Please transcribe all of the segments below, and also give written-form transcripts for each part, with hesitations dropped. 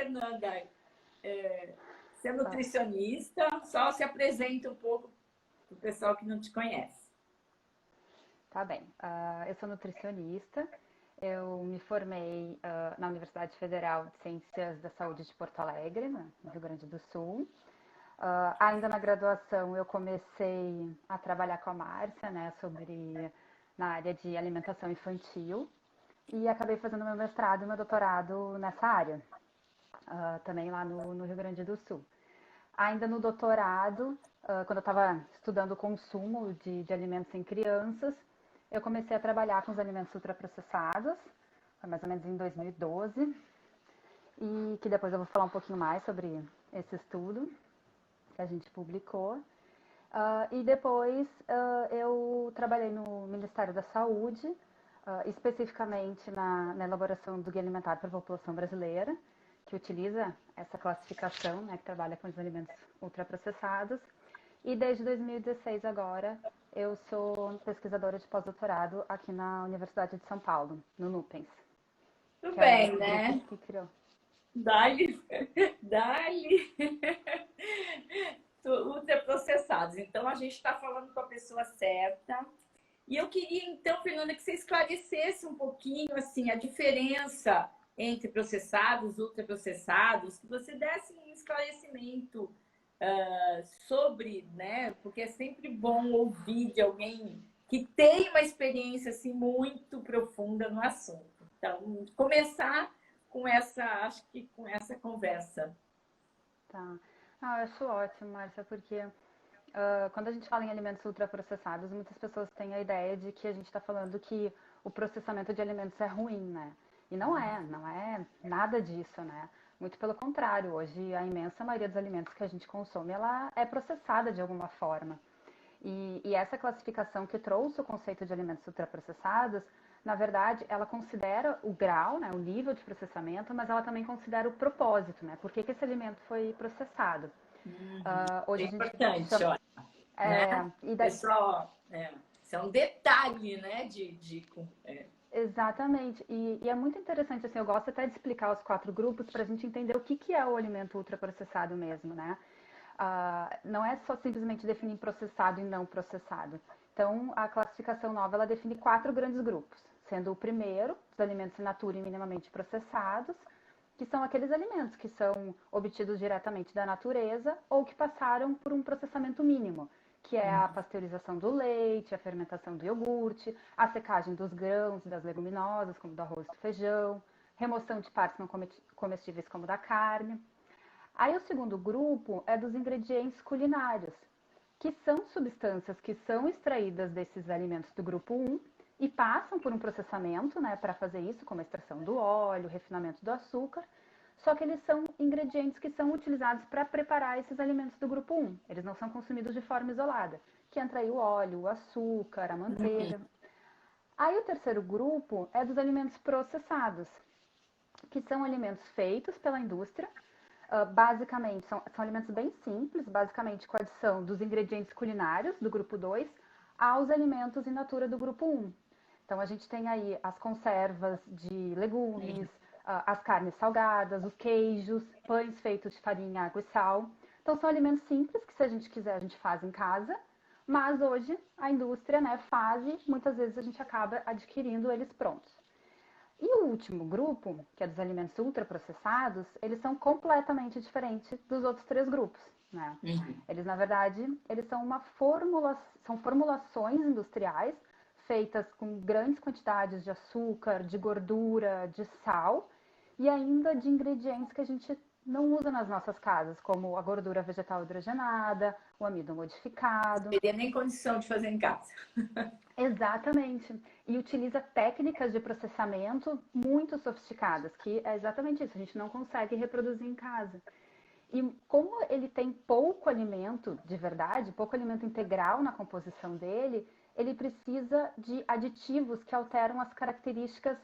Fernanda. Você é nutricionista, só se apresenta um pouco para o pessoal que não te conhece. Tá bem. Eu sou nutricionista. Eu me formei na Universidade Federal de Ciências da Saúde de Porto Alegre, no Rio Grande do Sul. Ainda na graduação, eu comecei a trabalhar com a Márcia, né, na área de alimentação infantil. E acabei fazendo meu mestrado e meu doutorado nessa área, também lá no Rio Grande do Sul. Ainda no doutorado, quando eu estava estudando o consumo de alimentos em crianças, eu comecei a trabalhar com os alimentos ultraprocessados, foi mais ou menos em 2012, e que depois eu vou falar um pouquinho mais sobre esse estudo que a gente publicou. E depois eu trabalhei no Ministério da Saúde, especificamente na elaboração do Guia Alimentar para a População Brasileira, que utiliza essa classificação, né, que trabalha com os alimentos ultraprocessados. E desde 2016 agora, eu sou pesquisadora de pós-doutorado aqui na Universidade de São Paulo, no NUPENS. Tudo Que é bem, esse né? grupo que criou. Dali, dali. Ultraprocessados. Então, a gente está falando com a pessoa certa. E eu queria, então, Fernanda, que você esclarecesse um pouquinho assim, a diferença entre processados, ultraprocessados, que você desse um esclarecimento sobre, né? Porque é sempre bom ouvir de alguém que tem uma experiência assim, muito profunda no assunto. Então, começar com acho que com essa conversa. Tá. Eu acho ótimo, Márcia, porque quando a gente fala em alimentos ultraprocessados, muitas pessoas têm a ideia de que a gente está falando que o processamento de alimentos é ruim, né? E não é nada disso, né? Muito pelo contrário, hoje a imensa maioria dos alimentos que a gente consome, ela é processada de alguma forma. E essa classificação que trouxe o conceito de alimentos ultraprocessados, na verdade, ela considera o grau, né, o nível de processamento, mas ela também considera o propósito, né? Por que esse alimento foi processado? É Hoje a gente importante, chama... olha, né? Pessoal, isso é um detalhe, né? Exatamente. E é muito interessante, assim, eu gosto até de explicar os 4 grupos para a gente entender o que é o alimento ultraprocessado mesmo, né? Não é só simplesmente definir processado e não processado. Então, a classificação nova, ela define 4 grandes grupos, sendo o primeiro, os alimentos in natura e minimamente processados, que são aqueles alimentos que são obtidos diretamente da natureza ou que passaram por um processamento mínimo, que é a pasteurização do leite, a fermentação do iogurte, a secagem dos grãos, das leguminosas, como do arroz e do feijão, remoção de partes não comestíveis, como da carne. Aí o segundo grupo é dos ingredientes culinários, que são substâncias que são extraídas desses alimentos do grupo 1 e passam por um processamento, né, para fazer isso, como a extração do óleo, refinamento do açúcar, só que eles são ingredientes que são utilizados para preparar esses alimentos do grupo 1. Eles não são consumidos de forma isolada, que entra aí o óleo, o açúcar, a manteiga. Aí o terceiro grupo é dos alimentos processados, que são alimentos feitos pela indústria. Basicamente, são alimentos bem simples, basicamente com a adição dos ingredientes culinários do grupo 2 aos alimentos in natura do grupo 1. Então, a gente tem aí as conservas de legumes, as carnes salgadas, os queijos, pães feitos de farinha, água e sal. Então, são alimentos simples que, se a gente quiser, a gente faz em casa, mas hoje a indústria, né, faz e muitas vezes a gente acaba adquirindo eles prontos. E o último grupo, que é dos alimentos ultraprocessados, eles são completamente diferentes dos outros 3 grupos, né? Eles, na verdade, eles são são formulações industriais feitas com grandes quantidades de açúcar, de gordura, de sal e ainda de ingredientes que a gente não usa nas nossas casas, como a gordura vegetal hidrogenada, o amido modificado. Não teria nem condição de fazer em casa. Exatamente. E utiliza técnicas de processamento muito sofisticadas, que é exatamente isso, a gente não consegue reproduzir em casa. E como ele tem pouco alimento de verdade, pouco alimento integral na composição dele, ele precisa de aditivos que alteram as características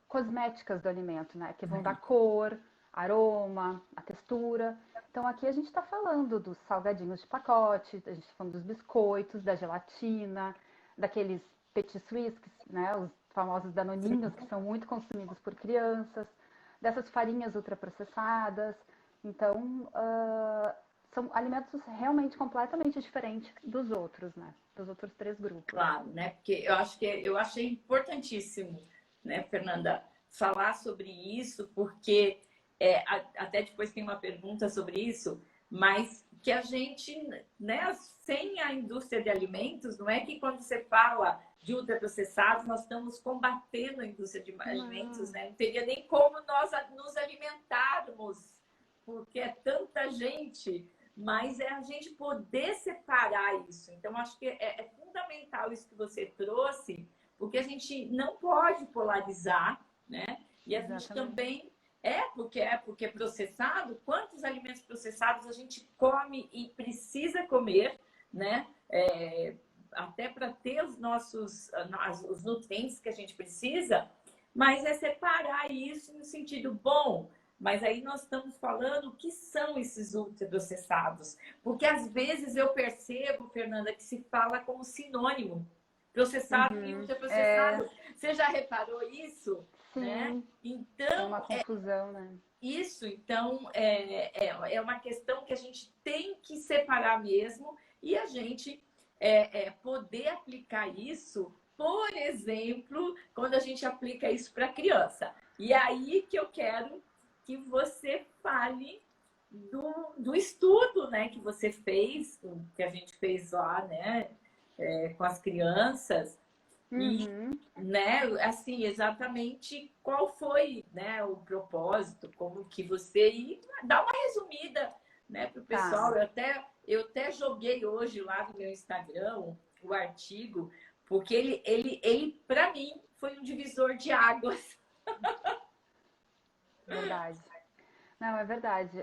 cosméticas do alimento, né? Que vão dar cor, aroma, a textura. Então aqui a gente está falando dos salgadinhos de pacote, a gente está falando dos biscoitos, da gelatina, daqueles petit suisses, né? Os famosos danoninhos que são muito consumidos por crianças. dessas farinhas ultraprocessadas. Então, são alimentos realmente completamente diferentes dos outros, né? Dos outros 3 grupos. Claro, né? Porque eu achei importantíssimo, né, Fernanda, falar sobre isso, porque até depois tem uma pergunta sobre isso, mas que a gente, né, sem a indústria de alimentos, não é que quando você fala de ultraprocessados, nós estamos combatendo a indústria de alimentos, né? Não teria nem como nós nos alimentarmos, porque é tanta gente, mas é a gente poder separar isso. Então, acho que é fundamental isso que você trouxe, porque a gente não pode polarizar, né? E a Exatamente. gente também porque é processado. Quantos alimentos processados a gente come e precisa comer, né? Até para ter os nutrientes que a gente precisa, mas é separar isso no sentido bom. Mas aí nós estamos falando o que são esses ultraprocessados. Porque às vezes eu percebo, Fernanda, que se fala como sinônimo. Processado e ultraprocessado. Você já reparou isso? Sim. Né? Então, é uma confusão, né? Isso, então, é uma questão que a gente tem que separar mesmo e a gente poder aplicar isso, por exemplo, quando a gente aplica isso para criança. E aí que eu quero que você fale do estudo, né, que você fez, que a gente fez lá, né, com as crianças. E, né, assim, exatamente qual foi, né, o propósito, como que você... E dá uma resumida, né, para o pessoal. Eu até joguei hoje lá no meu Instagram o artigo, porque ele para mim, foi um divisor de águas. Verdade. Não, é verdade.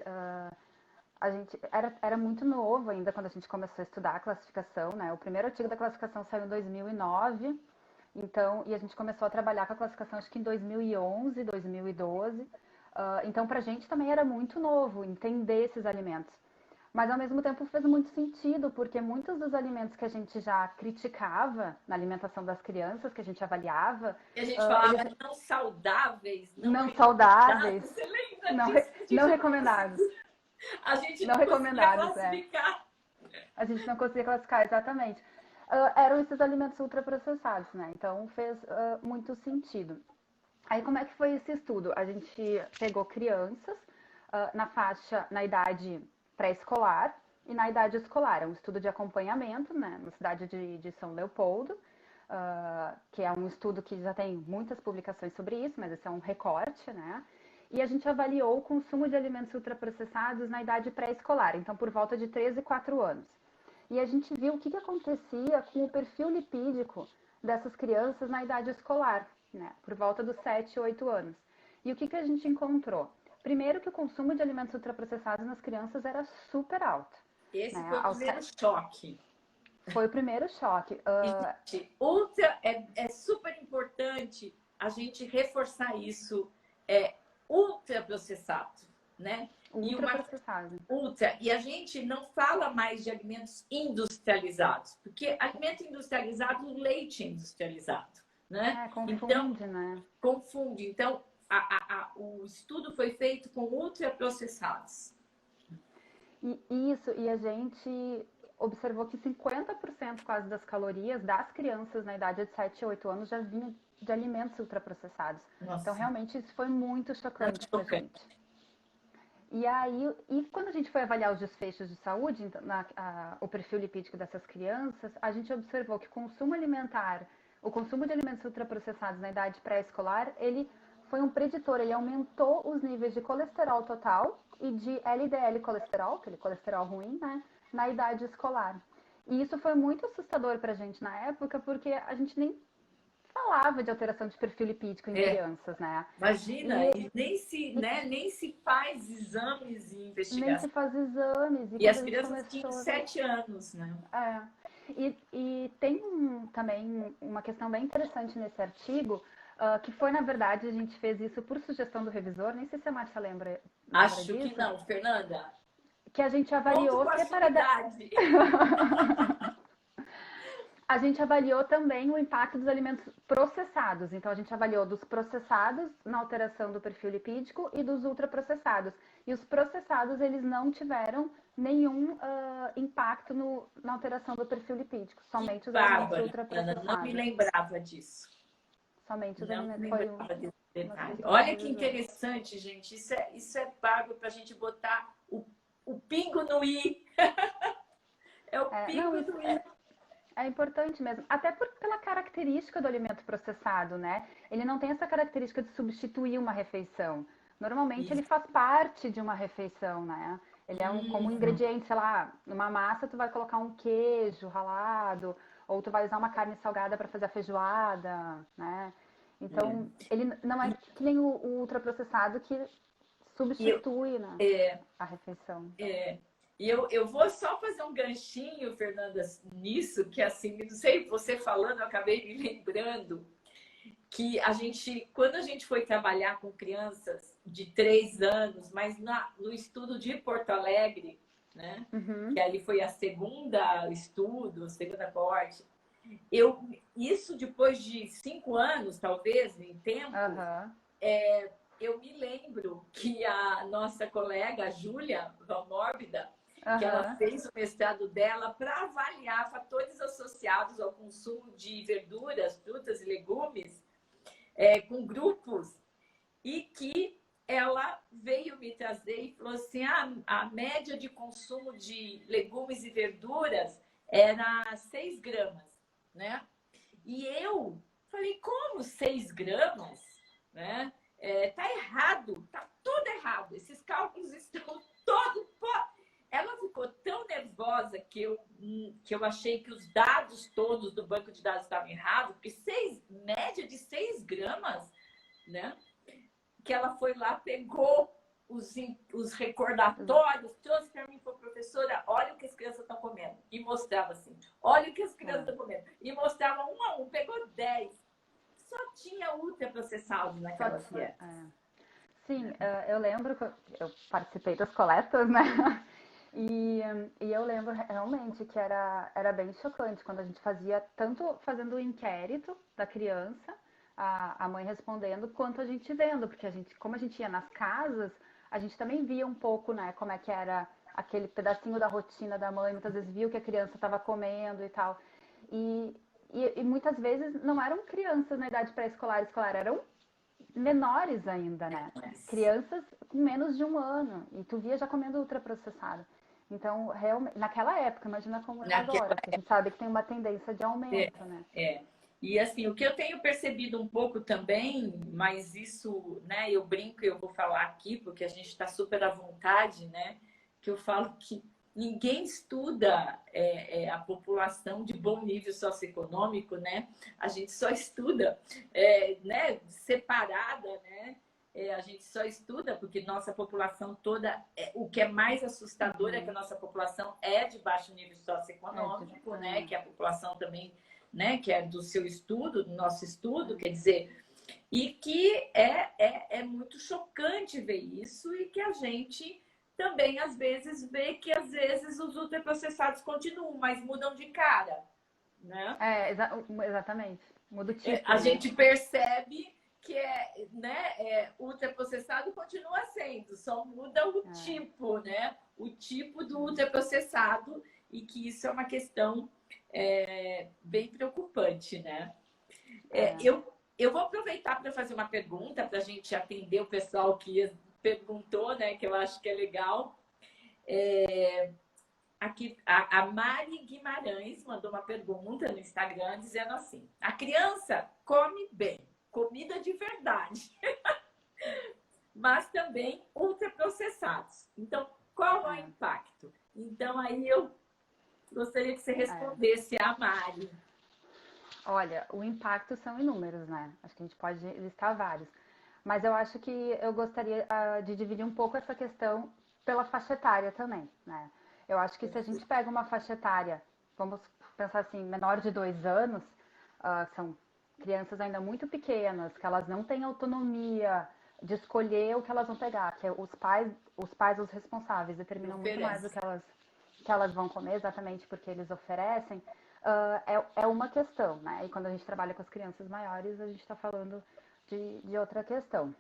A gente era muito novo ainda quando a gente começou a estudar a classificação, né? O primeiro artigo da classificação saiu em 2009, então, e a gente começou a trabalhar com a classificação acho que em 2011, 2012. Então, para a gente também era muito novo entender esses alimentos. Mas, ao mesmo tempo, fez muito sentido, porque muitos dos alimentos que a gente já criticava na alimentação das crianças, que a gente avaliava... E a gente falava não saudáveis, não saudáveis, Você lembra não recomendados. A gente não conseguia classificar. A gente não conseguia classificar, exatamente. Eram esses alimentos ultraprocessados, né? Então, fez muito sentido. Aí, como é que foi esse estudo? A gente pegou crianças na idade pré-escolar e na idade escolar. É um estudo de acompanhamento, né? Na cidade de São Leopoldo, que é um estudo que já tem muitas publicações sobre isso, mas esse é um recorte, né? E a gente avaliou o consumo de alimentos ultraprocessados na idade pré-escolar, então por volta de 13 e 4 anos. E a gente viu o que acontecia com o perfil lipídico dessas crianças na idade escolar, né? Por volta dos 7 e 8 anos. E o que a gente encontrou? Primeiro que o consumo de alimentos ultraprocessados nas crianças era super alto. Esse foi o primeiro choque. Foi o primeiro choque. Gente, é super importante a gente reforçar isso. Ultraprocessado, né? Ultraprocessado. E a gente não fala mais de alimentos industrializados, porque alimento industrializado, leite industrializado, né? Confunde, né? Confunde. Então, o estudo foi feito com ultraprocessados. E a gente observou que 50% quase das calorias das crianças na idade de 7 e 8 anos já vinham de alimentos ultraprocessados. Nossa. Então, realmente, isso foi muito chocante pra gente. E aí, quando a gente foi avaliar os desfechos de saúde, então, o perfil lipídico dessas crianças, a gente observou que o consumo de alimentos ultraprocessados na idade pré-escolar, ele foi um preditor, ele aumentou os níveis de colesterol total e de LDL colesterol, aquele colesterol ruim, né, na idade escolar. E isso foi muito assustador pra gente na época, porque a gente nem falava de alteração de perfil lipídico em crianças, né? Imagina, e nem se faz exames e investigação. Nem se faz exames. E as crianças tinham 7 anos, né? E tem também uma questão bem interessante nesse artigo, que foi, na verdade, a gente fez isso por sugestão do revisor, nem sei se a Márcia lembra Acho disso, que não, Fernanda. Que a gente avaliou separadamente. A gente avaliou também o impacto dos alimentos processados. Então, a gente avaliou dos processados na alteração do perfil lipídico e dos ultraprocessados. E os processados, eles não tiveram nenhum impacto na alteração do perfil lipídico. Que Somente os alimentos bárbaro, Ana, não me ultraprocessados. lembrava disso. Somente os Não me alimentos. lembrava desse Uma detalhe. questão Olha de que visão. interessante, gente. Isso é bárbaro para a gente botar o pingo no i. É o Não, pingo isso no i. é importante mesmo, até pela característica do alimento processado, né? Ele não tem essa característica de substituir uma refeição. Normalmente ele Isso. faz parte de uma refeição, né? Ele é como um Uhum. ingrediente, sei lá, numa massa tu vai colocar um queijo ralado, ou tu vai usar uma carne salgada para fazer a feijoada, né? Então, ele não é que nem o ultraprocessado que E eu, substitui, né, é, a refeição. eu vou só fazer um ganchinho, Fernanda, nisso, que assim, não sei, você falando, eu acabei me lembrando que quando a gente foi trabalhar com crianças de 3 anos, mas no estudo de Porto Alegre, né? Que Uhum, ali foi a segunda estudo, a segunda corte, isso depois de 5 anos, talvez, em tempo, aham, eu me lembro que a nossa colega, a Júlia Valmórbida, que ela aham, fez o mestrado dela para avaliar fatores associados ao consumo de verduras, frutas e legumes com grupos, e que ela veio me trazer e falou assim: a média de consumo de legumes e verduras era 6 gramas, né? E eu falei: como 6 gramas? Né? Tá errado, tá tudo errado. Esses cálculos estão todos. Ela ficou tão nervosa que eu achei que os dados todos do banco de dados estavam errados, porque média de 6 gramas, né? Que ela foi lá, pegou os recordatórios, trouxe para mim e falou: professora, olha o que as crianças estão comendo. E mostrava assim: olha o que as crianças é. estão comendo. E mostrava um a um, pegou 10. Só tinha ultraprocessado Só, naquelas dietas. é. Sim, eu lembro que eu participei das coletas, né? E eu lembro realmente que era bem chocante quando a gente fazia, tanto fazendo o inquérito da criança, a mãe respondendo, quanto a gente vendo, porque como a gente ia nas casas, a gente também via um pouco, né, como é que era aquele pedacinho da rotina da mãe, muitas vezes viu que a criança estava comendo e tal. E, e muitas vezes não eram crianças na idade pré-escolar, escolar, eram menores ainda, né? Crianças com menos de 1 ano. E tu via já comendo ultraprocessado. Então, realmente, naquela época, imagina como tá Naquela agora, porque a gente sabe que tem uma tendência de é, aumento, né? é. E assim, o que eu tenho percebido um pouco também, mas isso, né, eu brinco e eu vou falar aqui, porque a gente está super à vontade, né? Que eu falo que ninguém estuda a população de bom nível socioeconômico, né? A gente só estuda né, separada, né? A gente só estuda porque nossa população toda, o que é mais assustador é que a Uhum. nossa população é de baixo nível socioeconômico, né? Que é a população também, né? Que é do seu estudo, do nosso estudo, quer dizer, e que é muito chocante ver isso e que a gente também às vezes vê que às vezes os ultraprocessados continuam, mas mudam de cara, né? Exatamente. Muda o tipo, A né? gente percebe que ultraprocessado continua sendo, só muda o É, tipo, né? O tipo do ultraprocessado, e que isso é uma questão bem preocupante, né? é. Eu vou aproveitar para fazer uma pergunta para a gente atender o pessoal que perguntou, né? Que eu acho que é legal. Aqui, a Mari Guimarães mandou uma pergunta no Instagram dizendo assim: a criança come bem, comida de verdade, mas também ultraprocessados. Então, qual é o É, impacto? Então, aí eu gostaria que você é. respondesse a Mari. Olha, o impacto são inúmeros, né? Acho que a gente pode listar vários. Mas eu acho que eu gostaria de dividir um pouco essa questão pela faixa etária também, né? Eu acho que se a gente pega uma faixa etária, vamos pensar assim, menor de 2 anos, são crianças ainda muito pequenas, que elas não têm autonomia de escolher o que elas vão pegar, que é os responsáveis, determinam muito mais o Oferece. que elas vão comer, exatamente porque eles oferecem. é uma questão, né? E quando a gente trabalha com as crianças maiores, a gente está falando de outra questão.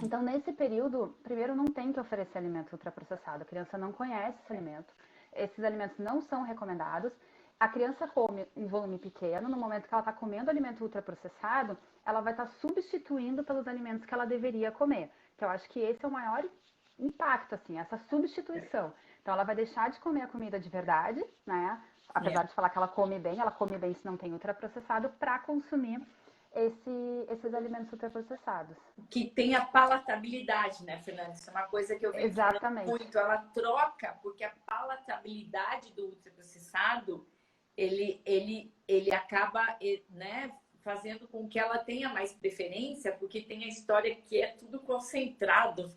Então, nesse período, primeiro não tem que oferecer alimento ultraprocessado. A criança não conhece esse alimento. Esses alimentos não são recomendados. A criança come em volume pequeno. No momento que ela está comendo alimento ultraprocessado, ela vai estar substituindo pelos alimentos que ela deveria comer. Então, eu acho que esse é o maior impacto, assim, essa substituição. Então, ela vai deixar de comer a comida de verdade, né? Apesar de falar que ela come bem se não tem ultraprocessado, para consumir esses alimentos ultraprocessados. Que tem a palatabilidade, né, Fernanda? Isso é uma coisa que eu venho falando muito. Ela troca, porque a palatabilidade do ultraprocessado, ele acaba, né, fazendo com que ela tenha mais preferência, porque tem a história que é tudo concentrado.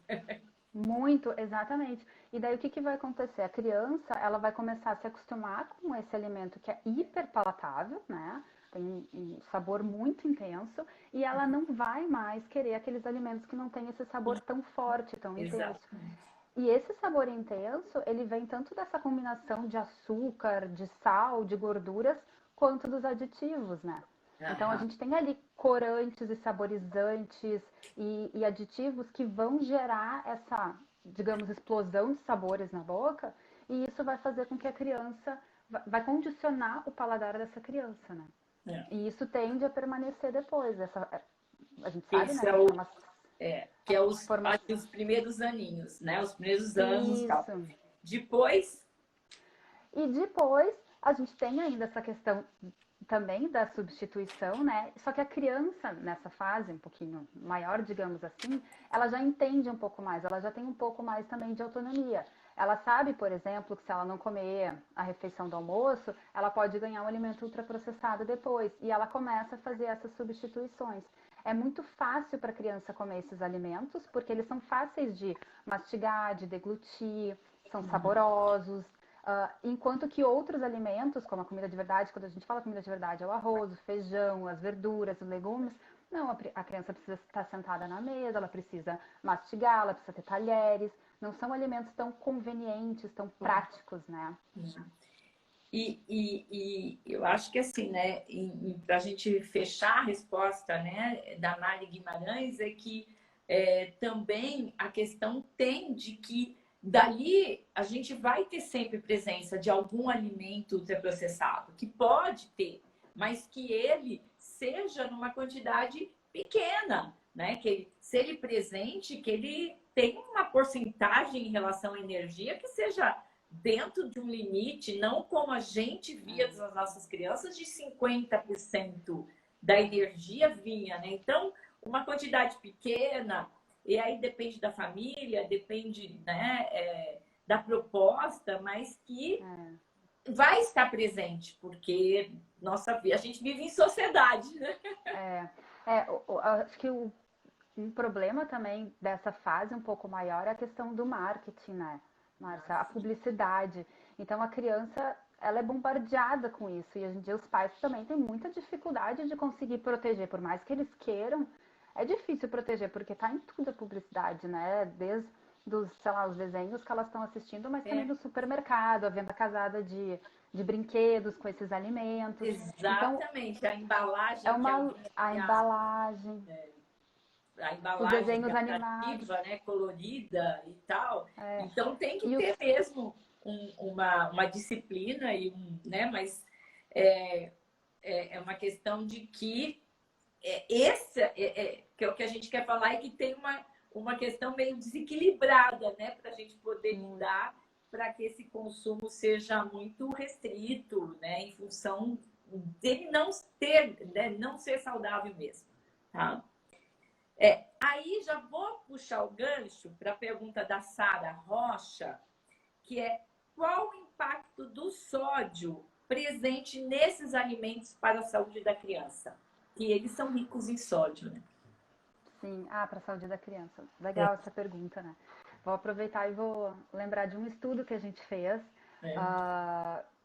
Muito, exatamente. E daí o que vai acontecer? A criança, ela vai começar a se acostumar com esse alimento que é hiperpalatável, né? Tem um sabor muito intenso, e ela não vai mais querer aqueles alimentos que não têm esse sabor tão forte, tão intenso. E esse sabor intenso, ele vem tanto dessa combinação de açúcar, de sal, de gorduras, quanto dos aditivos, né? Então, a gente tem ali corantes e saborizantes e aditivos que vão gerar essa, digamos, explosão de sabores na boca, e isso vai fazer com que a criança, vai condicionar o paladar dessa criança, né? E isso tende a permanecer depois. A gente sabe, né? Que é os primeiros aninhos, né? Os primeiros anos e tal. Depois... E depois, a gente tem ainda essa questão também da substituição, né? Só que a criança, nessa fase um pouquinho maior, digamos assim, ela já entende um pouco mais, ela já tem um pouco mais também de autonomia. Ela sabe, por exemplo, que se ela não comer a refeição do almoço, ela pode ganhar um alimento ultraprocessado depois. E ela começa a fazer essas substituições. É muito fácil para a criança comer esses alimentos, porque eles são fáceis de mastigar, de deglutir, são saborosos. Enquanto que outros alimentos, como a comida de verdade, quando a gente fala comida de verdade, é o arroz, o feijão, as verduras, os legumes. Não, a criança precisa estar sentada na mesa, ela precisa mastigar, ela precisa ter talheres. Não são alimentos tão convenientes, tão práticos, né? E eu acho que assim, né, para a gente fechar a resposta, né, da Mari Guimarães, é que também a questão tem de que dali a gente vai ter sempre presença de algum alimento ultraprocessado, que pode ter, mas que ele seja numa quantidade pequena, né? Que ele, se ele presente, que ele tenha uma porcentagem em relação à energia que seja dentro de um limite, não como a gente via das nossas crianças, de 50% da energia vinha, né? Então, uma quantidade pequena, e aí depende da família, depende, né, da proposta, mas que vai estar presente, porque a gente vive em sociedade, né? Acho que um problema também dessa fase um pouco maior é a questão do marketing, né, Márcia? A publicidade. Então, a criança, ela é bombardeada com isso. E hoje em dia os pais também têm muita dificuldade de conseguir proteger. Por mais que eles queiram, é difícil proteger, porque tá em tudo a publicidade, né? Desde sei lá, os desenhos que elas estão assistindo, mas também no supermercado, a venda casada de brinquedos com esses alimentos. Exatamente. Então, a embalagem. A embalagem. A embalagem os desenhos animados, né, colorida e tal. Então tem que ter mesmo uma disciplina né, mas é uma questão de que que é o que a gente quer falar, é que tem uma questão meio desequilibrada, né, para a gente poder lidar, para que esse consumo seja muito restrito, né, em função dele não ser saudável mesmo, tá? Aí já vou puxar o gancho para a pergunta da Sara Rocha, que é: qual o impacto do sódio presente nesses alimentos para a saúde da criança? E eles são ricos em sódio, né? Sim, para a saúde da criança. Legal essa pergunta, né? Vou aproveitar e vou lembrar de um estudo que a gente fez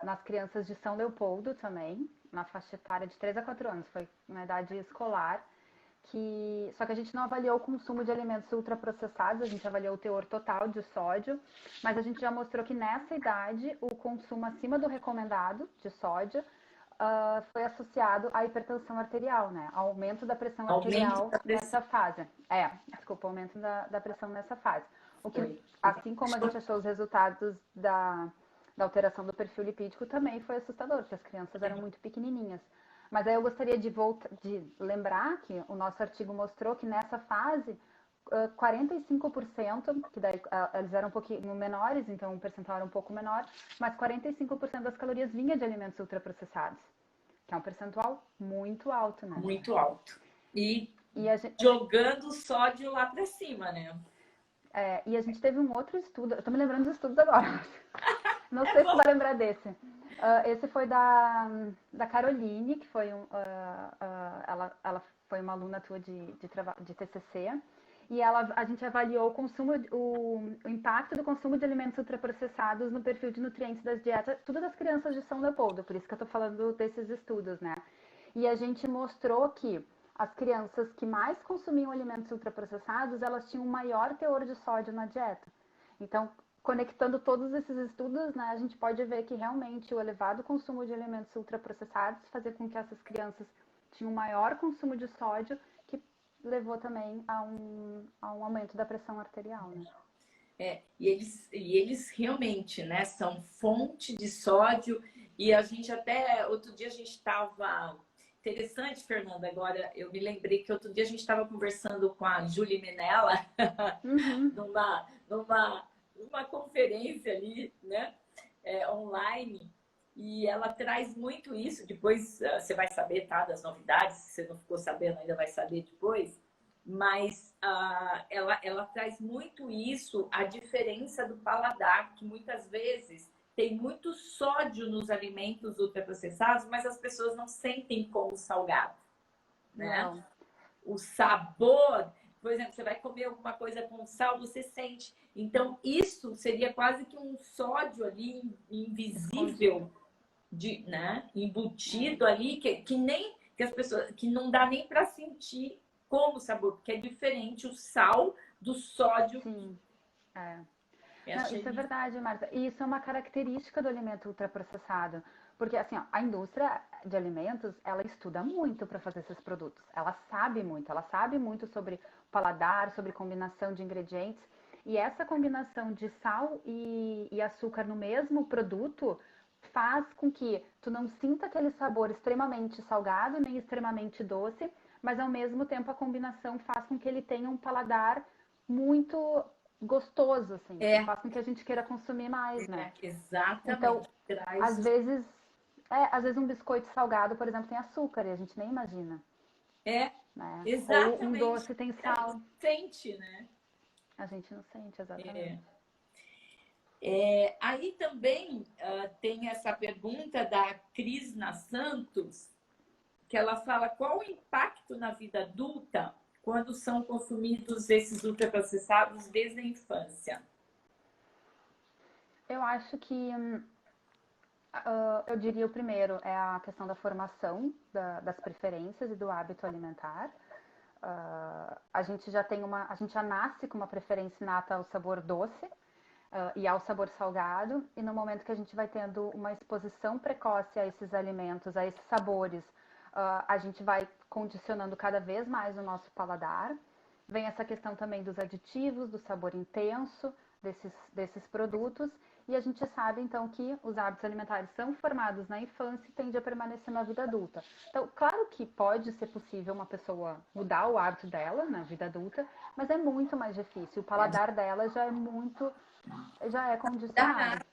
nas crianças de São Leopoldo também, na faixa etária de 3 a 4 anos, foi na idade escolar. Só que a gente não avaliou o consumo de alimentos ultraprocessados, a gente avaliou o teor total de sódio, mas a gente já mostrou que nessa idade o consumo acima do recomendado de sódio foi associado à hipertensão arterial, né? Ao aumento da pressão Aumento arterial da pressão. nessa fase. Desculpa, aumento da pressão nessa fase. O que, Foi. assim como a gente achou os resultados da alteração do perfil lipídico, também foi assustador, porque as crianças eram muito pequenininhas. Mas aí eu gostaria de lembrar que o nosso artigo mostrou que nessa fase 45%, que daí eles eram um pouquinho menores, então o percentual era um pouco menor, mas 45% das calorias vinha de alimentos ultraprocessados, que é um percentual muito alto, né? Muito alto. E a gente, jogando o sódio lá para cima, né? E a gente teve um outro estudo, eu tô me lembrando dos estudos agora, não sei se tu vai lembrar desse. Esse foi da Caroline, que foi ela foi uma aluna tua de TCC, e a gente avaliou o impacto do consumo de alimentos ultraprocessados no perfil de nutrientes das dietas, tudo das crianças de São Leopoldo, por isso que eu tô falando desses estudos, né? E a gente mostrou que as crianças que mais consumiam alimentos ultraprocessados, elas tinham um maior teor de sódio na dieta. Então, conectando todos esses estudos, né, a gente pode ver que realmente o elevado consumo de alimentos ultraprocessados fazia com que essas crianças tinham um maior consumo de sódio, que levou também a um aumento da pressão arterial, né? E eles realmente, né, são fonte de sódio. E a gente até, outro dia a gente estava... Interessante, Fernanda, agora eu me lembrei que outro dia a gente estava conversando com a Júlia Minella numa conferência ali, né, online, e ela traz muito isso. Depois você vai saber, tá, das novidades, se você não ficou sabendo ainda vai saber depois, mas ela traz muito isso, a diferença do paladar, que muitas vezes tem muito sódio nos alimentos ultraprocessados, mas as pessoas não sentem como salgado, né? Não. O sabor, por exemplo, você vai comer alguma coisa com sal, você sente. Então, isso seria quase que um sódio ali invisível, né? Embutido ali, que nem que as pessoas, que não dá nem para sentir como sabor, porque é diferente o sal do sódio. Sim, Não, isso é verdade, Marta. E isso é uma característica do alimento ultraprocessado. Porque, assim, ó, a indústria de alimentos, ela estuda muito para fazer esses produtos. Ela sabe muito sobre paladar, sobre combinação de ingredientes. E essa combinação de sal e açúcar no mesmo produto faz com que tu não sinta aquele sabor extremamente salgado nem extremamente doce, mas ao mesmo tempo a combinação faz com que ele tenha um paladar muito gostoso, assim, que faz com que a gente queira consumir mais, né? Exatamente. Então, às vezes um biscoito salgado, por exemplo, tem açúcar e a gente nem imagina. Né? Exatamente. Ou um doce tem sal. Sente, né? A gente não sente, exatamente. Aí também tem essa pergunta da Crisna Santos, que ela fala qual o impacto na vida adulta quando são consumidos esses ultraprocessados desde a infância. Eu acho que eu diria o primeiro é a questão da formação das preferências e do hábito alimentar. A gente já nasce com uma preferência inata ao sabor doce e ao sabor salgado, e no momento que a gente vai tendo uma exposição precoce a esses alimentos, a esses sabores, a gente vai condicionando cada vez mais o nosso paladar. Vem essa questão também dos aditivos, do sabor intenso desses produtos, e a gente sabe então que os hábitos alimentares são formados na infância e tendem a permanecer na vida adulta. Então, claro que pode ser possível uma pessoa mudar o hábito dela na vida adulta, mas é muito mais difícil. O paladar dela já é condicionado.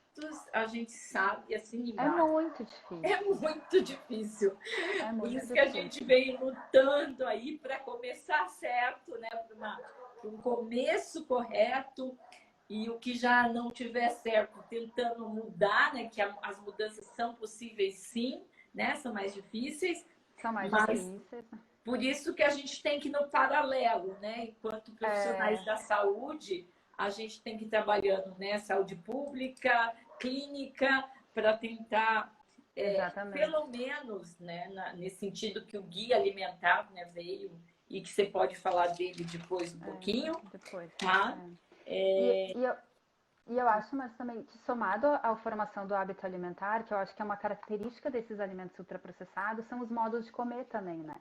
A gente sabe, assim, É muito difícil. É muito difícil. É muito Por isso difícil. que a gente vem lutando aí para começar certo, né? Para um começo correto. E o que já não tiver certo, tentando mudar, né? Que as mudanças são possíveis, sim, né? São mais difíceis. São mais difíceis. Por isso que a gente tem que ir no paralelo, né? Enquanto profissionais da saúde, a gente tem que ir trabalhando, né? Saúde pública, clínica, para tentar, pelo menos, né? Nesse sentido que o guia alimentar, né, veio, e que você pode falar dele depois um pouquinho, depois, tá? E eu acho, mas também, que somado à formação do hábito alimentar, que eu acho que é uma característica desses alimentos ultraprocessados, são os modos de comer também, né?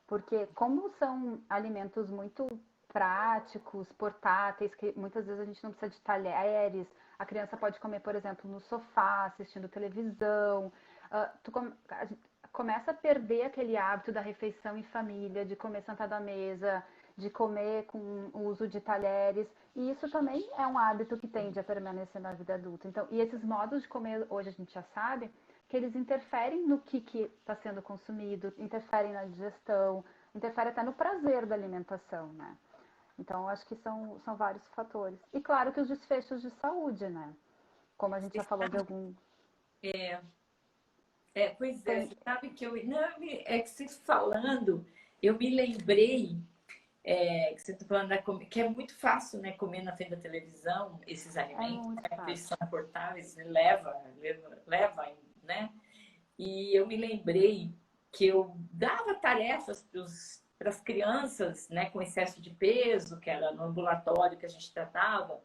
Porque como são alimentos muito práticos, portáteis, que muitas vezes a gente não precisa de talheres, a criança pode comer, por exemplo, no sofá, assistindo televisão, começa a perder aquele hábito da refeição em família, de comer sentado à mesa, de comer com o uso de talheres, e isso também é um hábito que tende a permanecer na vida adulta. Então, e esses modos de comer, hoje a gente já sabe, que eles interferem no que está sendo consumido, interferem na digestão, interferem até no prazer da alimentação, né? Então, eu acho que são vários fatores. E claro que os desfechos de saúde, né? Como a gente já falou de algum... Pois é, Tem... você sabe que não, é que vocês falando, eu me lembrei que você está falando que é muito fácil, né, comer na frente da televisão esses É alimentos, muito né, eles fácil. são portáveis, né, leva, né? E eu me lembrei que eu dava tarefas para as crianças, né, com excesso de peso, que era no ambulatório que a gente tratava.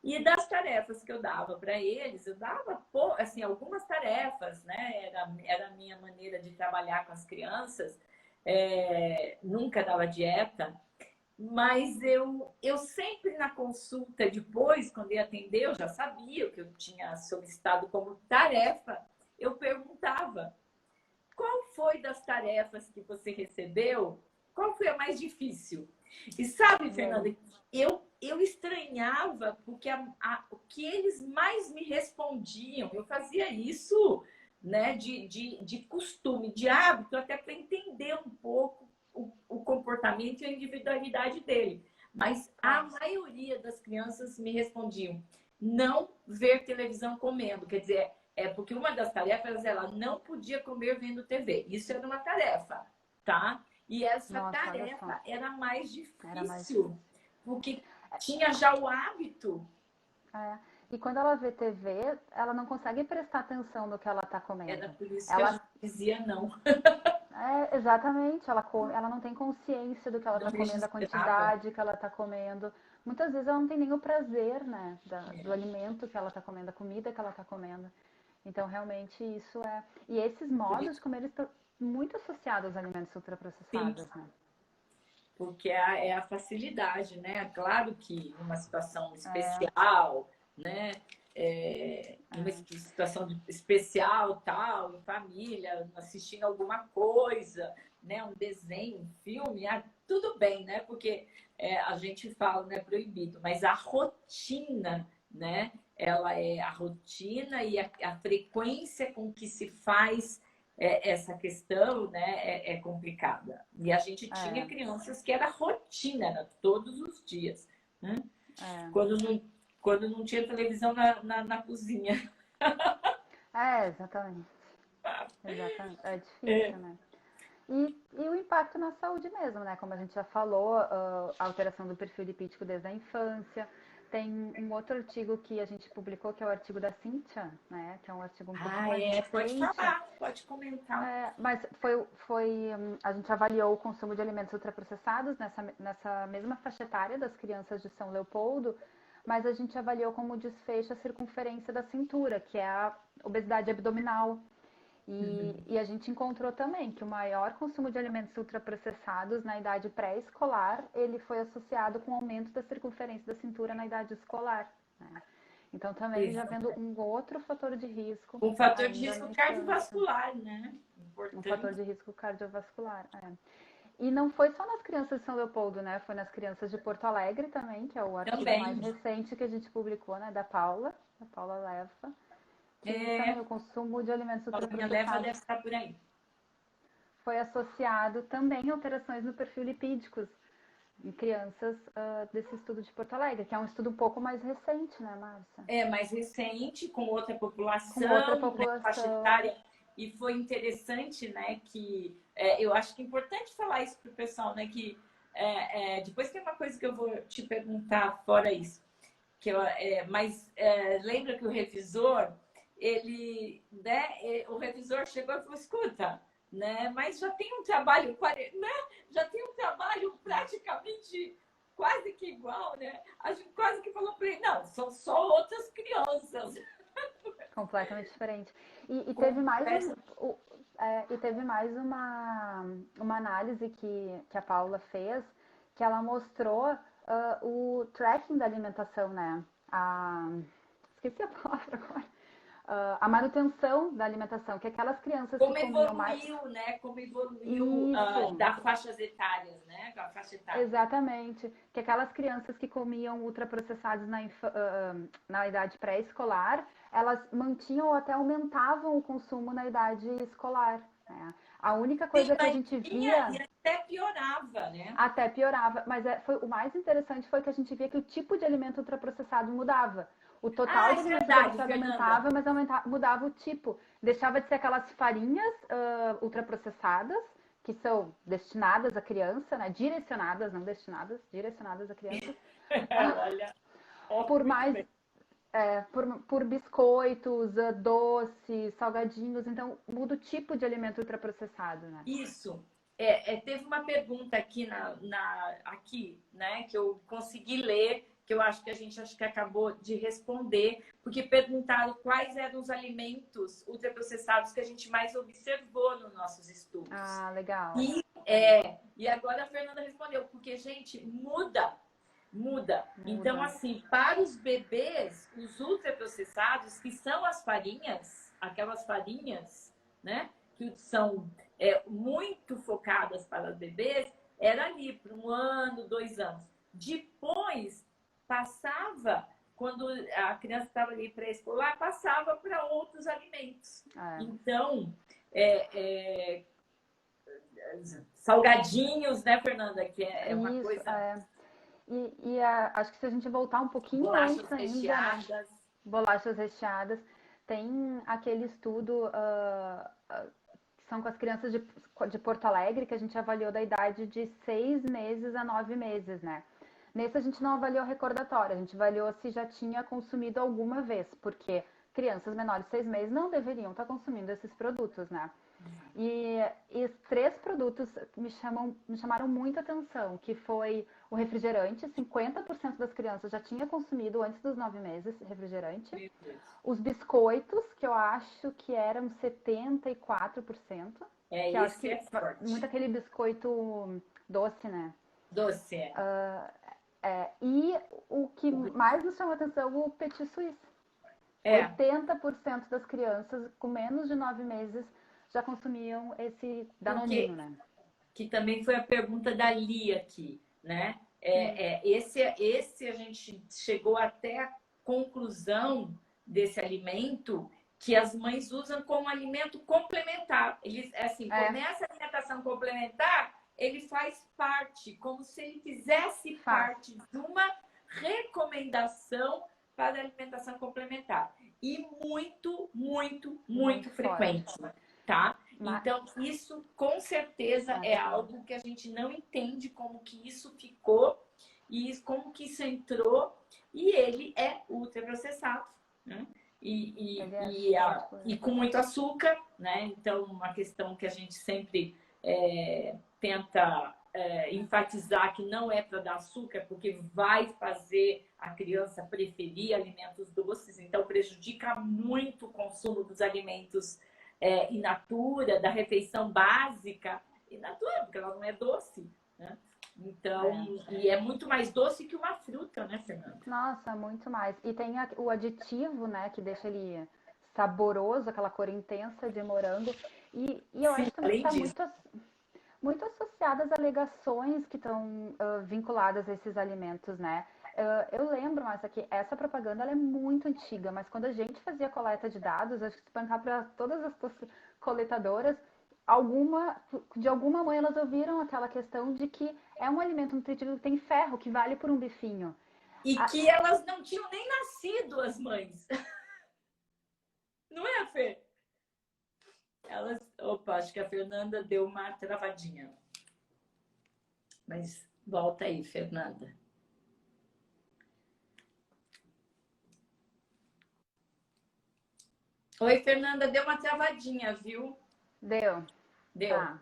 E das tarefas que eu dava para eles, eu dava assim, algumas tarefas, né? Era a minha maneira de trabalhar com as crianças. Nunca dava dieta, mas eu sempre na consulta, depois, quando ia atender, eu já sabia o que eu tinha solicitado como tarefa. Eu perguntava: qual foi das tarefas que você recebeu? Qual foi a mais difícil? E sabe, E Fernanda, aí? eu estranhava porque o que eles mais me respondiam, eu fazia isso, né, de costume, de hábito, até para entender um pouco o comportamento e a individualidade dele. Mas a Claro. maioria das crianças me respondiam: não ver televisão comendo. Quer dizer, porque uma das tarefas, ela não podia comer vendo TV. Isso era uma tarefa, tá? E essa Nossa, olha só. tarefa era mais Era mais difícil, difícil. porque tinha já o hábito. É. E quando ela vê TV, ela não consegue prestar atenção no que ela está Era comendo. por isso que a Ela gente dizia não, exatamente, ela não tem consciência do que ela não está comendo, a registrava. quantidade que ela está comendo. Muitas vezes ela não tem nem o prazer, né, do alimento que ela está comendo, da comida que ela está comendo. Então, realmente, isso é... E esses Por modos isso, de comer, eles estão muito associados aos alimentos sim, ultraprocessados, né? porque é a facilidade, né? Claro que numa situação É, especial, né? Numa é, situação especial, tal, em família, assistindo alguma coisa, né? Um desenho, um filme, tudo bem, né? Porque a gente fala, né? Proibido, mas a rotina, né? Ela é a rotina e a frequência com que se faz essa questão, né, é complicada. E a gente tinha é, crianças que era rotina, era todos os dias, né? é. Quando não, quando não tinha televisão na cozinha. Exatamente. Exatamente. É É. difícil, né? E o impacto na saúde mesmo, né? Como a gente já falou, a alteração do perfil lipídico desde a infância. Tem um outro artigo que a gente publicou, que é o artigo da Cíntia, né? Que é um artigo um pouco mais Pode recente. falar, pode comentar. Mas a gente avaliou o consumo de alimentos ultraprocessados nessa mesma faixa etária das crianças de São Leopoldo, mas a gente avaliou como desfecho a circunferência da cintura, que é a obesidade abdominal. E a gente encontrou também que o maior consumo de alimentos ultraprocessados na idade pré-escolar, ele foi associado com o aumento da circunferência da cintura na idade escolar, né? Então, também Pois já é. vendo um outro fator de risco Um fator de ainda risco na infância. cardiovascular, né? Um fator Importante. de risco cardiovascular. E não foi só nas crianças de São Leopoldo, né? Foi nas crianças de Porto Alegre também, que é o artigo mais Também. recente que a gente publicou, né? Da Paula Leva, que também É, o consumo de alimentos a minha leva ultraprocessados deve estar por aí. foi associado também a alterações no perfil lipídicos em crianças desse estudo de Porto Alegre, que é um estudo um pouco mais recente, né, Márcia? Mais recente, com outra Com outra população, né, faixa população. etária, e foi interessante, né, que eu acho que é importante falar isso para o pessoal, né, que depois tem uma coisa que eu vou te perguntar fora isso, mas lembra que o revisor, o revisor chegou e falou, escuta, né, mas já tem um trabalho, né, já tem um trabalho praticamente quase que igual, né? A gente quase que falou para ele, não, são só outras crianças. Completamente diferente. E teve mais e teve mais uma análise que a Paula fez, que ela mostrou o tracking da alimentação, né? Esqueci a palavra agora. A manutenção da alimentação, que aquelas crianças Como que comiam mais... evoluiu, né? Como evoluiu Isso. das faixas etárias, né? Da faixa etária. Exatamente. Que aquelas crianças que comiam ultraprocessados na idade pré-escolar, elas mantinham ou até aumentavam o consumo na idade escolar, né? A única coisa que a gente via... E até piorava, né? Até piorava. Mas o mais interessante foi que a gente via que o tipo de alimento ultraprocessado mudava. O total de alimento ultraprocessado aumentava, mas mudava o tipo. Deixava de ser aquelas farinhas ultraprocessadas, que são destinadas à criança, né? Direcionadas, não destinadas, direcionadas à criança. Olha, por mais... por biscoitos, doces, salgadinhos. Então, muda o tipo de alimento ultraprocessado, né? Isso. Teve uma pergunta aqui, aqui, né? Que eu consegui ler, que eu acho que a gente acabou de responder, porque perguntaram quais eram os alimentos ultraprocessados que a gente mais observou nos nossos estudos. Ah, legal. E agora a Fernanda respondeu, porque, gente, muda. Então, assim, para os bebês, os ultraprocessados, que são as farinhas, aquelas farinhas, né? Que são muito focadas para os bebês, era ali para 1 ano, 2 anos. Depois, passava, quando a criança estava ali pré-escolar, passava para outros alimentos. Então, salgadinhos, né, Fernanda? Que é uma isso, coisa... acho que se a gente voltar um pouquinho bolachas antes ainda, recheadas. né? Bolachas recheadas, tem aquele estudo que são com as crianças de Porto Alegre, que a gente avaliou da idade de 6 meses a 9 meses, né? Nesse a gente não avaliou recordatório, a gente avaliou se já tinha consumido alguma vez, porque crianças menores de 6 meses não deveriam estar consumindo esses produtos, né? E 3 produtos me chamaram muita atenção, que foi o refrigerante, 50% das crianças já tinha consumido antes dos 9 meses refrigerante. Os biscoitos, que eu acho que eram 74%. Que eu acho que muito aquele biscoito doce, né? Doce, E o que mais nos chamou atenção, o Petit Suisse. 80% das crianças com menos de 9 meses já consumiam esse danoninho, né? Que também foi a pergunta da Lia aqui, né? Esse a gente chegou até a conclusão desse alimento que as mães usam como alimento complementar. Eles, começa a alimentação complementar, ele faz parte, como se ele fizesse parte de uma recomendação para a alimentação complementar. E muito frequente, tá? Então, isso com certeza é algo que a gente não entende como que isso ficou e como que isso entrou. E ele é ultraprocessado, né? E com muito açúcar, né? Então, uma questão que a gente sempre tenta enfatizar que não é para dar açúcar, porque vai fazer a criança preferir alimentos doces, então prejudica muito o consumo dos alimentos in natura, da refeição básica in natura, porque ela não é doce, né? Então, e é muito mais doce que uma fruta, né, Fernanda? Nossa, muito mais. E tem o aditivo, né, que deixa ele saboroso, aquela cor intensa de morango. E eu acho também que está muito associadas a alegações que estão vinculadas a esses alimentos, né? Eu lembro, mas aqui, essa propaganda ela é muito antiga, mas quando a gente fazia coleta de dados, acho que se perguntar para todas as coletadoras, de alguma mãe elas ouviram aquela questão de que é um alimento nutritivo que tem ferro, que vale por um bifinho. E que elas não tinham nem nascido, as mães. Não é, Fê? Opa, acho que a Fernanda deu uma travadinha. Mas volta aí, Fernanda. Oi, Fernanda, deu uma travadinha, viu? Deu. Deu. Tá.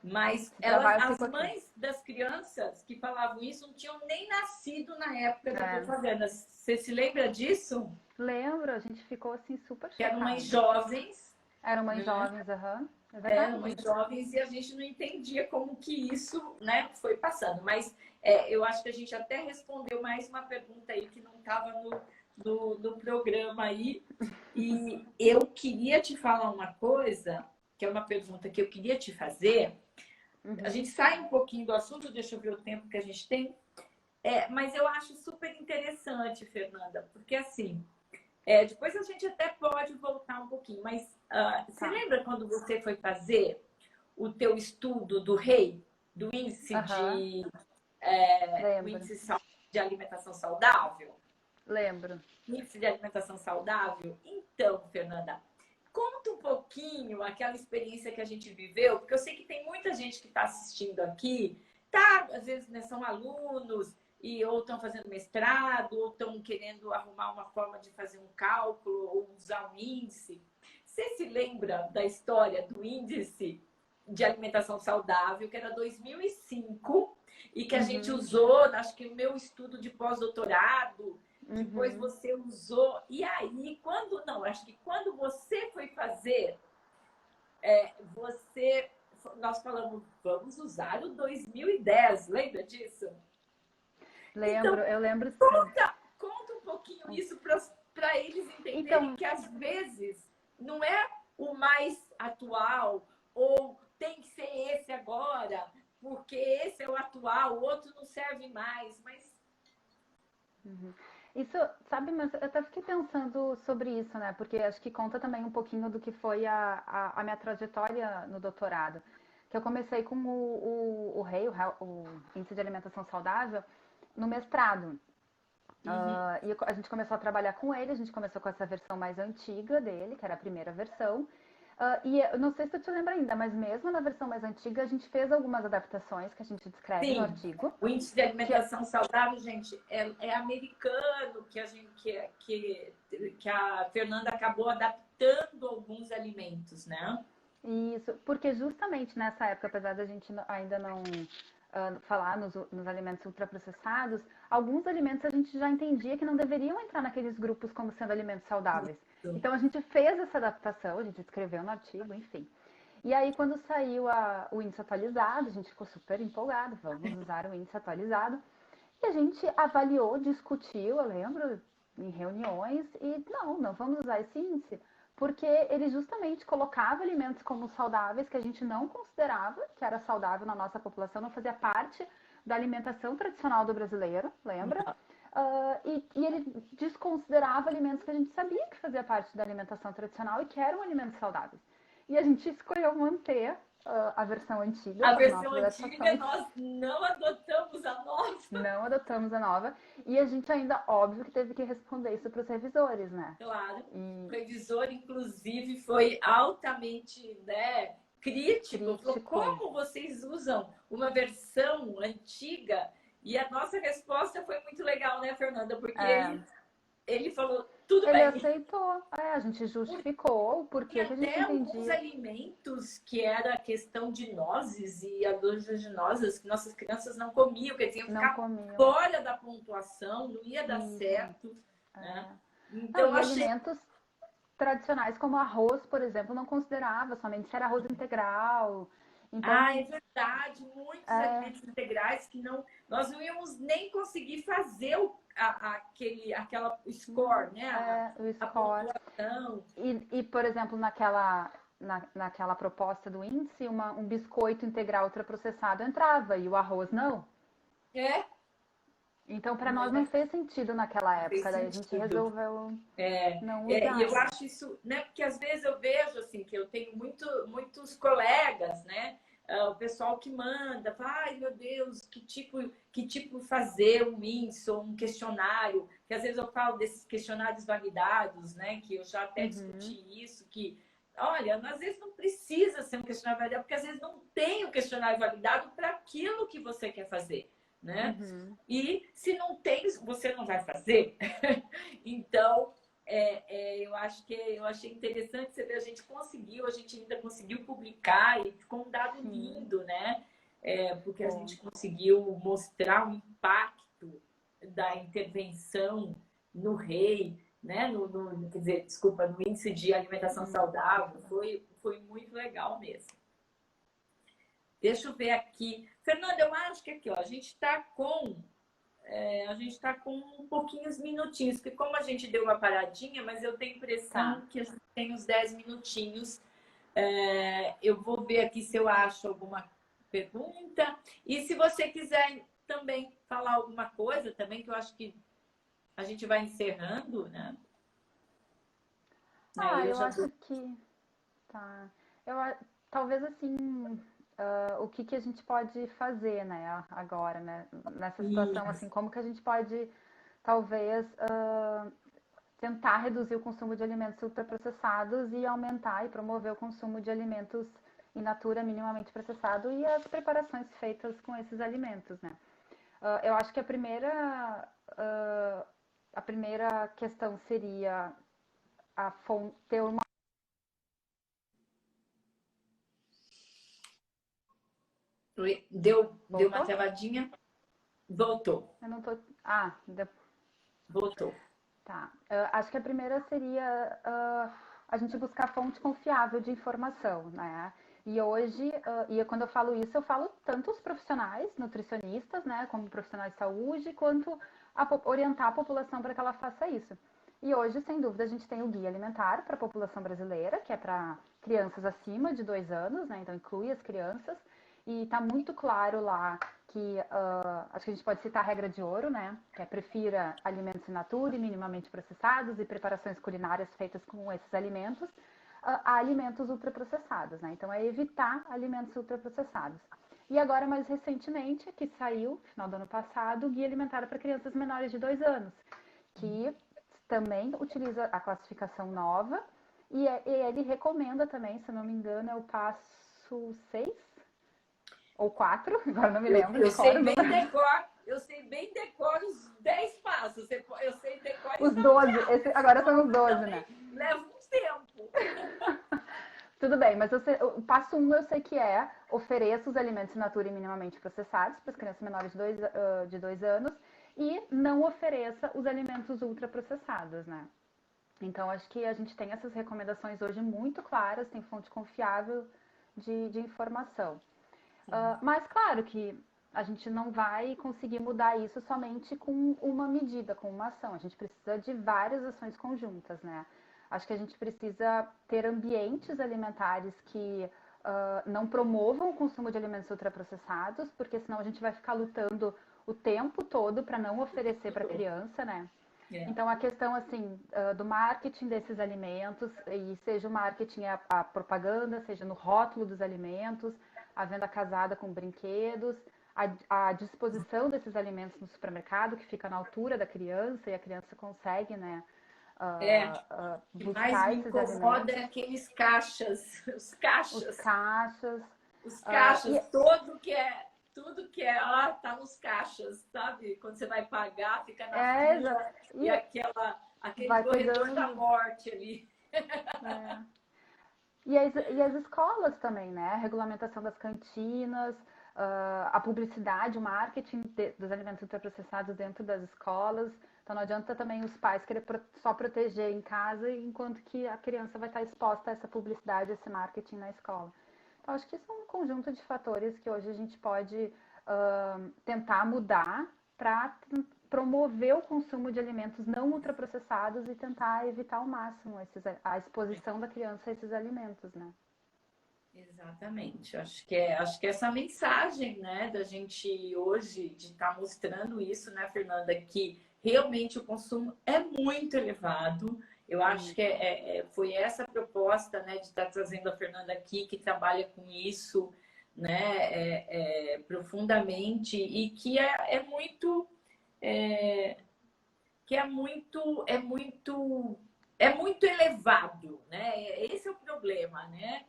Mas O trabalho as ficou aqui. mães das crianças que falavam isso não tinham nem nascido na época da É. propaganda. Você se lembra disso? Lembro, a gente ficou assim super Que eram mães chocada. jovens, Eram mães né? jovens, aham. É Eram verdade. mães jovens e a gente não entendia como que isso, né, foi passando. Mas eu acho que a gente até respondeu mais uma pergunta aí que não estava no programa aí. E eu queria te falar uma coisa, que é uma pergunta que eu queria te fazer. A Uhum. gente sai um pouquinho do assunto, deixa eu ver o tempo que a gente tem. Mas eu acho super interessante, Fernanda, porque assim, depois a gente até pode voltar um pouquinho, mas você Tá. lembra quando você foi fazer o teu estudo do REI, do índice Aham. o Lembro. índice de alimentação saudável? Lembro. Índice de alimentação saudável? Então, Fernanda, conta um pouquinho aquela experiência que a gente viveu, porque eu sei que tem muita gente que está assistindo aqui, tá? Às vezes, né, são alunos ou estão fazendo mestrado, ou estão querendo arrumar uma forma de fazer um cálculo ou usar um índice. Você se lembra da história do índice de alimentação saudável, que era 2005, e que a gente Uhum. usou, acho que o meu estudo de pós-doutorado, depois Uhum. você usou. E aí, acho que quando você foi fazer, nós falamos, vamos usar o 2010, lembra disso? Então, Lembro, eu lembro sim. conta um pouquinho isso para eles entenderem Então, que às vezes não é o mais atual, ou tem que ser esse agora, porque esse é o atual, o outro não serve mais, mas isso, sabe, mas eu até fiquei pensando sobre isso, né? Porque acho que conta também um pouquinho do que foi a minha trajetória no doutorado. Que eu comecei com o REI, o Índice de Alimentação Saudável, no mestrado. E a gente começou a trabalhar com ele, a gente começou com essa versão mais antiga dele, que era a primeira versão. E eu não sei se tu te lembra ainda, mas mesmo na versão mais antiga, a gente fez algumas adaptações que a gente descreve no sim, artigo. o índice de Que, alimentação saudável, gente, é americano, que a Fernanda acabou adaptando alguns alimentos, né? isso, porque justamente nessa época, apesar da gente ainda não falar nos alimentos ultraprocessados, alguns alimentos a gente já entendia que não deveriam entrar naqueles grupos como sendo alimentos saudáveis. Isso. Então a gente fez essa adaptação, a gente escreveu no artigo, enfim. E aí quando saiu o índice atualizado, a gente ficou super empolgado, vamos usar o índice atualizado. E a gente avaliou, discutiu, eu lembro, em reuniões, e não vamos usar esse índice, porque ele justamente colocava alimentos como saudáveis que a gente não considerava que era saudável na nossa população, não fazia parte da alimentação tradicional do brasileiro, lembra? E ele desconsiderava alimentos que a gente sabia que fazia parte da alimentação tradicional e que eram alimentos saudáveis. E a gente escolheu manter a versão antiga A com as versão nossas antiga, adaptações. nós não adotamos a nova. Não adotamos a nova. E a gente ainda, óbvio, que teve que responder isso para os revisores, né? Claro, o E revisor, inclusive, foi altamente, né, crítico. Falou, crítico. como vocês usam uma versão antiga? E a nossa resposta foi muito legal, né, Fernanda? Porque É, ele falou, tudo ele bem. aceitou. A gente justificou o E porquê que a gente até alguns entendia. alimentos que era questão de nozes e aluginosas que nossas crianças não comiam, quer dizer, iam Não ficar comiam. fora da pontuação, não ia dar Isso. certo, né? É. Não, Então, e achei. alimentos tradicionais como arroz, por exemplo, não considerava, somente se era arroz integral. Ah, é Então, verdade, muitos é, alimentos integrais que nós não íamos nem conseguir fazer aquela score, né? o A score. pontuação. Por exemplo, naquela proposta do índice, um biscoito integral ultraprocessado entrava e o arroz não. É, Então, para nós não né? fez sentido naquela Não fez época, daí a gente sentido. resolveu não E eu usar. acho isso, né? Porque às vezes eu vejo assim que eu tenho muitos colegas, né? O pessoal que manda, fala, ai meu Deus, que tipo fazer um índice ou um questionário, que às vezes eu falo desses questionários validados, né? Que eu já até Uhum, discuti isso, que olha, às vezes não precisa ser um questionário validado, porque às vezes não tem o questionário validado para aquilo que você quer fazer, né? uhum. E se não tem, você não vai fazer. Então, eu acho que eu achei interessante você ver, a gente ainda conseguiu publicar e ficou um dado lindo, né? Porque a gente conseguiu mostrar o impacto da intervenção no rei, né? Quer dizer, desculpa, no índice de alimentação saudável, foi muito legal mesmo. Deixa eu ver aqui. Fernanda, eu acho que aqui, ó, a gente está com um pouquinhos minutinhos, porque como a gente deu uma paradinha, mas eu tenho a impressão que a gente tem uns 10 minutinhos. Eu vou ver aqui se eu acho alguma pergunta. E se você quiser também falar alguma coisa também, que eu acho que a gente vai encerrando, né? Eu acho que... Tá. Talvez assim... o que a gente pode fazer, né, agora, né, nessa situação, assim, como que a gente pode, talvez, tentar reduzir o consumo de alimentos ultraprocessados e aumentar e promover o consumo de alimentos in natura minimamente processado e as preparações feitas com esses alimentos, né. Eu acho que a primeira questão seria ter uma... Deu uma travadinha? Voltou. Eu não tô... Voltou. Tá. Acho que a primeira seria a gente buscar fonte confiável de informação, né? E hoje, quando eu falo isso, eu falo tanto os profissionais, nutricionistas, né, como profissionais de saúde, quanto orientar a população para que ela faça isso. E hoje, sem dúvida, a gente tem o Guia Alimentar para a população brasileira, que é para crianças acima de 2 anos, né? Então inclui as crianças. E está muito claro lá que, acho que a gente pode citar a regra de ouro, né? Que é prefira alimentos in natura e minimamente processados e preparações culinárias feitas com esses alimentos a alimentos ultraprocessados, né? Então é evitar alimentos ultraprocessados. E agora, mais recentemente, que saiu, final do ano passado, o Guia Alimentar para Crianças Menores de 2 anos, que também utiliza a classificação nova e ele recomenda também, se não me engano, é o passo 6 ou 4, agora não me lembro. Eu sei bem decor os 10 passos. Eu sei decor os 12, agora são os 12, né? Leva um tempo. Tudo bem, mas o passo 1 eu sei que é ofereça os alimentos in natura e minimamente processados para as crianças menores de 2 anos e não ofereça os alimentos ultraprocessados, né? Então, acho que a gente tem essas recomendações hoje muito claras, tem fonte confiável de informação. Mas, claro que a gente não vai conseguir mudar isso somente com uma medida, com uma ação. A gente precisa de várias ações conjuntas, né? Acho que a gente precisa ter ambientes alimentares que não promovam o consumo de alimentos ultraprocessados, porque senão a gente vai ficar lutando o tempo todo para não oferecer para a criança, né? Então, a questão, assim, do marketing desses alimentos, e seja o marketing a propaganda, seja no rótulo dos alimentos, a venda casada com brinquedos, a disposição desses alimentos no supermercado, que fica na altura da criança, e a criança consegue, né, buscar mais me incomoda é aqueles caixas, os caixas, tudo que é, tá nos caixas, sabe? Quando você vai pagar, fica na fila e aquele corredor da morte ali. E as escolas também, né? A regulamentação das cantinas, a publicidade, o marketing dos alimentos ultraprocessados dentro das escolas. Então não adianta também os pais querer só proteger em casa, enquanto que a criança vai estar exposta a essa publicidade, a esse marketing na escola. Então acho que isso é um conjunto de fatores que hoje a gente pode tentar mudar para promover o consumo de alimentos não ultraprocessados e tentar evitar ao máximo a exposição da criança a esses alimentos, né? Exatamente. Acho que essa mensagem, né, da gente hoje de estar mostrando isso, né, Fernanda, que realmente o consumo é muito elevado. Eu acho que foi essa a proposta, né, de estar trazendo a Fernanda aqui, que trabalha com isso, né, profundamente e que é muito elevado, né? Esse é o problema, né?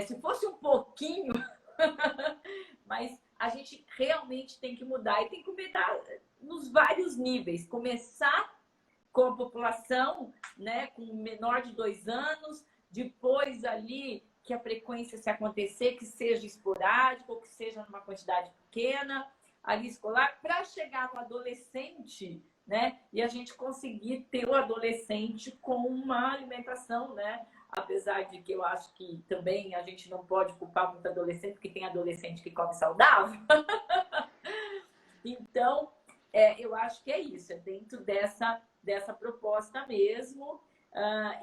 Se fosse um pouquinho, mas a gente realmente tem que mudar e tem que mudar nos vários níveis. Começar com a população, né, com menor de 2 anos, depois ali que a frequência, se acontecer, que seja esporádico, ou que seja numa quantidade pequena, ali escolar, para chegar no adolescente, né, e a gente conseguir ter o adolescente com uma alimentação, né, apesar de que eu acho que também a gente não pode culpar muito adolescente, porque tem adolescente que come saudável. Então, eu acho que é isso, é dentro dessa proposta mesmo.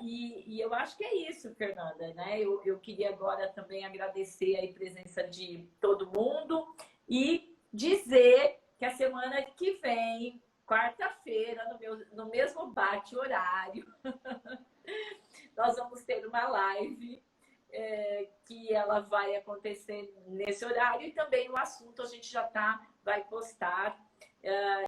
E eu acho que é isso, Fernanda, né? Eu queria agora também agradecer a presença de todo mundo e dizer que a semana que vem, quarta-feira, no mesmo bate-horário, nós vamos ter uma live que ela vai acontecer nesse horário e também o assunto a gente já vai postar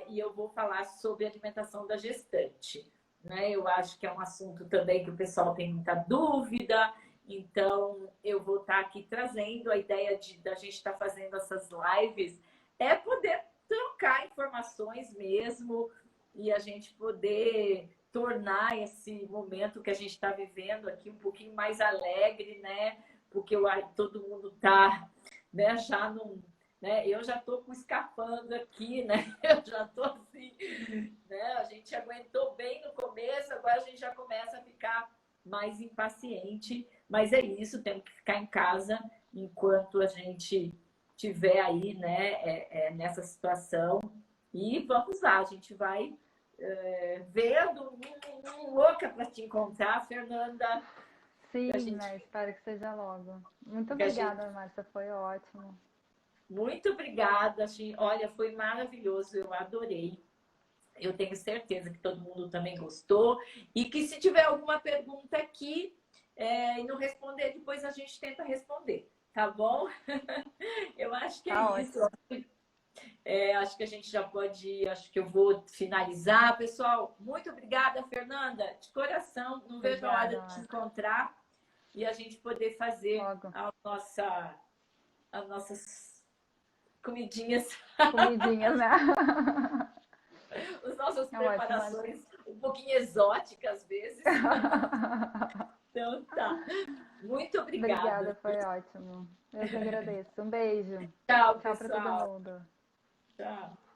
e eu vou falar sobre alimentação da gestante. Né? Eu acho que é um assunto também que o pessoal tem muita dúvida, então eu vou estar aqui trazendo a ideia da gente estar fazendo essas lives, é poder trocar informações mesmo e a gente poder tornar esse momento que a gente está vivendo aqui um pouquinho mais alegre, né? Porque todo mundo está, né, já num... Né? Eu já estou com escapando aqui, né? Eu já estou assim, né? A gente aguentou bem no começo, agora a gente já começa a ficar mais impaciente, mas é isso, temos que ficar em casa enquanto a gente tiver aí, né, nessa situação. E vamos lá, a gente vai vendo, louca para te encontrar, Fernanda. Sim, né? Espero que seja logo. Muito obrigada, Márcia, foi ótimo. Muito obrigada, olha, foi maravilhoso, eu adorei. Eu tenho certeza que todo mundo também gostou. E que se tiver alguma pergunta aqui e não responder, depois a gente tenta responder, tá bom? Eu acho que é isso. Acho que a gente já pode, acho que eu vou finalizar. Pessoal, muito obrigada, Fernanda, de coração. Não vejo a hora de te encontrar e a gente poder fazer as nossas comidinhas. Comidinhas, né? As nossas preparações um pouquinho exóticas, às vezes. Então, tá. Muito obrigada. Obrigada, foi ótimo. Eu que agradeço. Um beijo. Tchau, tchau para todo mundo. Tchau.